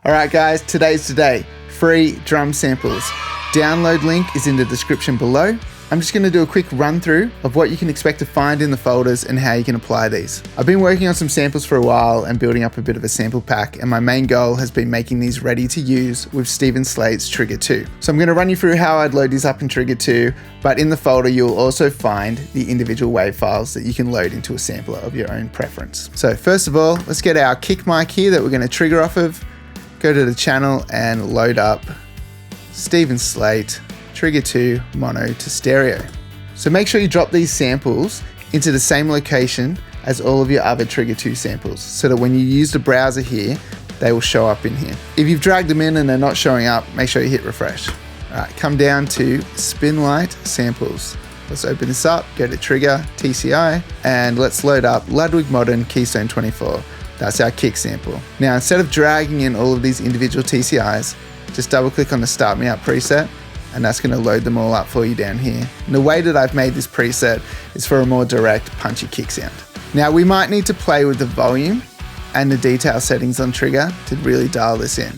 All right, guys, today's today. Free drum samples. Download link is in the description below. I'm just going to do a quick run through of what you can expect to find in the folders and how you can apply these. I've been working on some samples for a while and building up a bit of a sample pack, and my main goal has been making these ready to use with Steven Slate's Trigger 2. So I'm going to run you through how I'd load these up in Trigger 2, but in the folder you'll also find the individual WAV files that you can load into a sampler of your own preference. So first of all, let's get our kick mic here that we're going to trigger off of. Go to the channel and load up Steven Slate Trigger 2 mono to stereo. So make sure you drop these samples into the same location as all of your other Trigger 2 samples so that when you use the browser here, they will show up in here. If you've dragged them in and they're not showing up, make sure you hit refresh. All right, come down to Spin Light Samples. Let's open this up, go to Trigger, TCI, and let's load up Ludwig Modern Keystone 24. That's our kick sample. Now, instead of dragging in all of these individual TCIs, just double click on the Start Me Up preset, and that's going to load them all up for you down here. And the way that I've made this preset is for a more direct, punchy kick sound. Now, we might need to play with the volume and the detail settings on Trigger to really dial this in.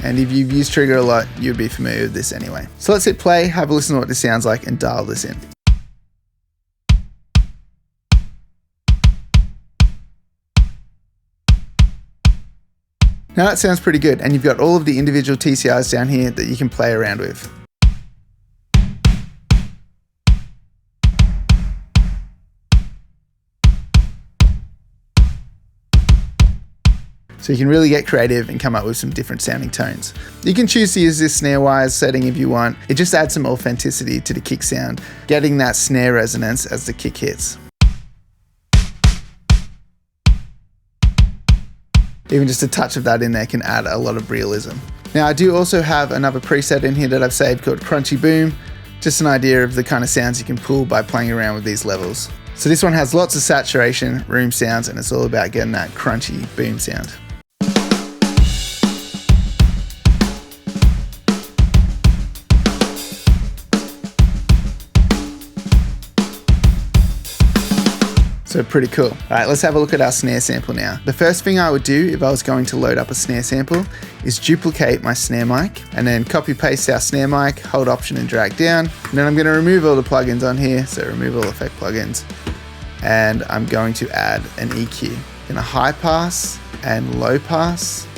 And if you've used Trigger a lot, you'll be familiar with this anyway. So let's hit play, have a listen to what this sounds like, and dial this in. Now that sounds pretty good, and you've got all of the individual TCIs down here that you can play around with. So you can really get creative and come up with some different sounding tones. You can choose to use this snare wires setting if you want. It just adds some authenticity to the kick sound, getting that snare resonance as the kick hits. Even just a touch of that in there can add a lot of realism. Now I do also have another preset in here that I've saved called Crunchy Boom. Just an idea of the kind of sounds you can pull by playing around with these levels. So this one has lots of saturation, room sounds, and it's all about getting that crunchy boom sound. So pretty cool. All right, let's have a look at our snare sample now. The first thing I would do if I was going to load up a snare sample is duplicate my snare mic and then copy paste our snare mic, hold Option and drag down. And then I'm gonna remove all the plugins on here. So remove all effect plugins. And I'm going to add an EQ. Gonna high pass and low pass.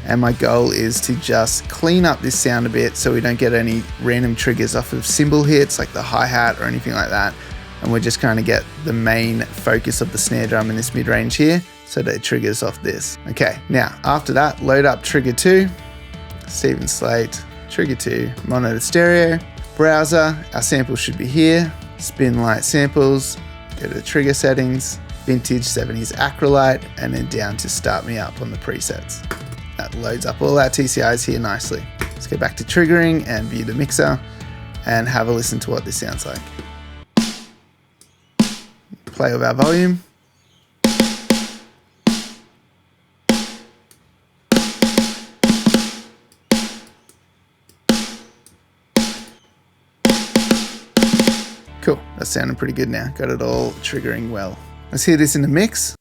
And my goal is to just clean up this sound a bit so we don't get any random triggers off of cymbal hits like the hi-hat or anything like that. And we'll just kind of get the main focus of the snare drum in this mid-range here so that it triggers off this. Okay, now after that, load up Trigger 2, Steven Slate, Trigger 2, mono to stereo, browser, our sample should be here, Spin Light Samples, go to Trigger Settings, Vintage 70s Acrolite, and then down to Start Me Up on the presets. That loads up all our TCIs here nicely. Let's go back to triggering and view the mixer and have a listen to what this sounds like. Play with our volume. Cool, that's sounding pretty good now. Got it all triggering well. Let's hear this in the mix.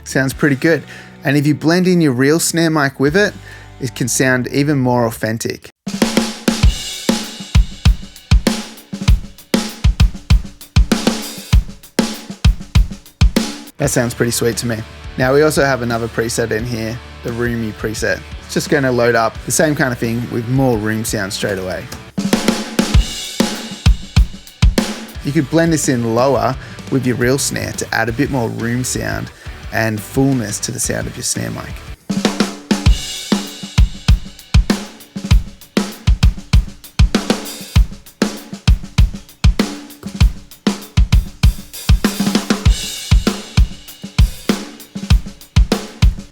Sounds pretty good. And if you blend in your real snare mic with it, it can sound even more authentic. That sounds pretty sweet to me. Now we also have another preset in here, the roomy preset. It's just going to load up the same kind of thing with more room sound straight away. You could blend this in lower with your real snare to add a bit more room sound and fullness to the sound of your snare mic.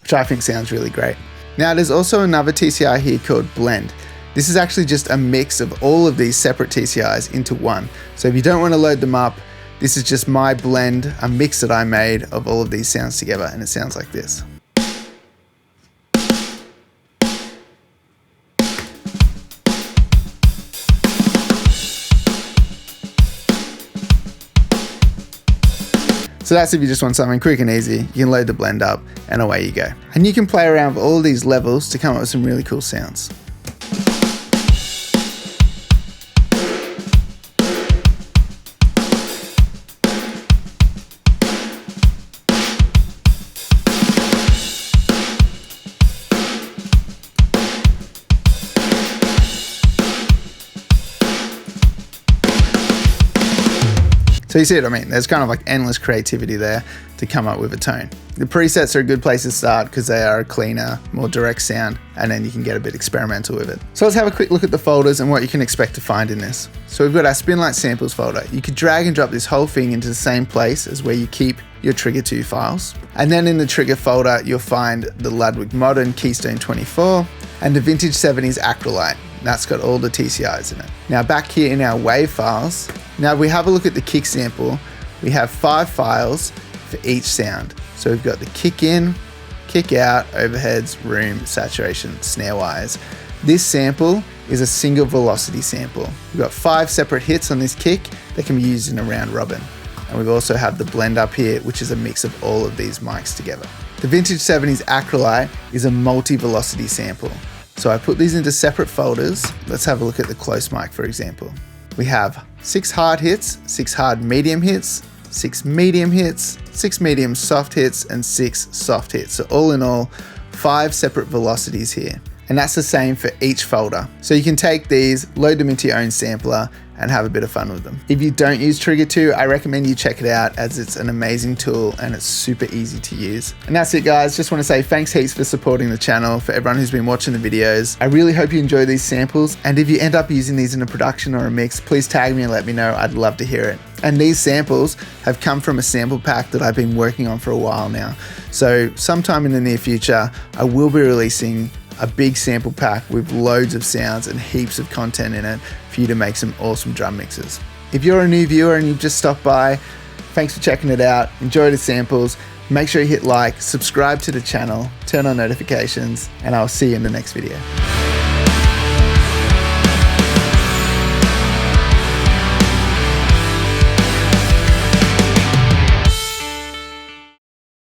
Which I think sounds really great. Now there's also another TCI here called Blend. This is actually just a mix of all of these separate TCIs into one. So if you don't want to load them up, this is just my blend, a mix that I made of all of these sounds together, and it sounds like this. So that's if you just want something quick and easy. You can load the blend up and away you go. And you can play around with all these levels to come up with some really cool sounds. So you see what I mean? There's kind of like endless creativity there to come up with a tone. The presets are a good place to start because they are a cleaner, more direct sound, and then you can get a bit experimental with it. So let's have a quick look at the folders and what you can expect to find in this. So we've got our Spinlight Samples folder. You could drag and drop this whole thing into the same place as where you keep your Trigger 2 files. And then in the Trigger folder, you'll find the Ludwig Modern Keystone 24 and the Vintage 70s Acrylite. That's got all the TCIs in it. Now back here in our WAV files, now if we have a look at the kick sample, we have 5 files for each sound. So we've got the kick in, kick out, overheads, room, saturation, snare wires. This sample is a single velocity sample. We've got 5 separate hits on this kick that can be used in a round robin. And we've also have the blend up here, which is a mix of all of these mics together. The Vintage 70s Acrylite is a multi-velocity sample. So I put these into separate folders. Let's have a look at the close mic, for example. We have 6 hard hits, 6 hard medium hits, 6 medium hits, 6 medium soft hits, and 6 soft hits. So all in all, 5 separate velocities here. And that's the same for each folder. So you can take these, load them into your own sampler, and have a bit of fun with them. If you don't use Trigger 2, I recommend you check it out as it's an amazing tool and it's super easy to use. And that's it guys, just want to say thanks heaps for supporting the channel, for everyone who's been watching the videos. I really hope you enjoy these samples, and if you end up using these in a production or a mix, please tag me and let me know, I'd love to hear it. And these samples have come from a sample pack that I've been working on for a while now. So sometime in the near future, I will be releasing a big sample pack with loads of sounds and heaps of content in it for you to make some awesome drum mixes. If you're a new viewer and you've just stopped by, thanks for checking it out. Enjoy the samples. Make sure you hit like, subscribe to the channel, turn on notifications, and I'll see you in the next video.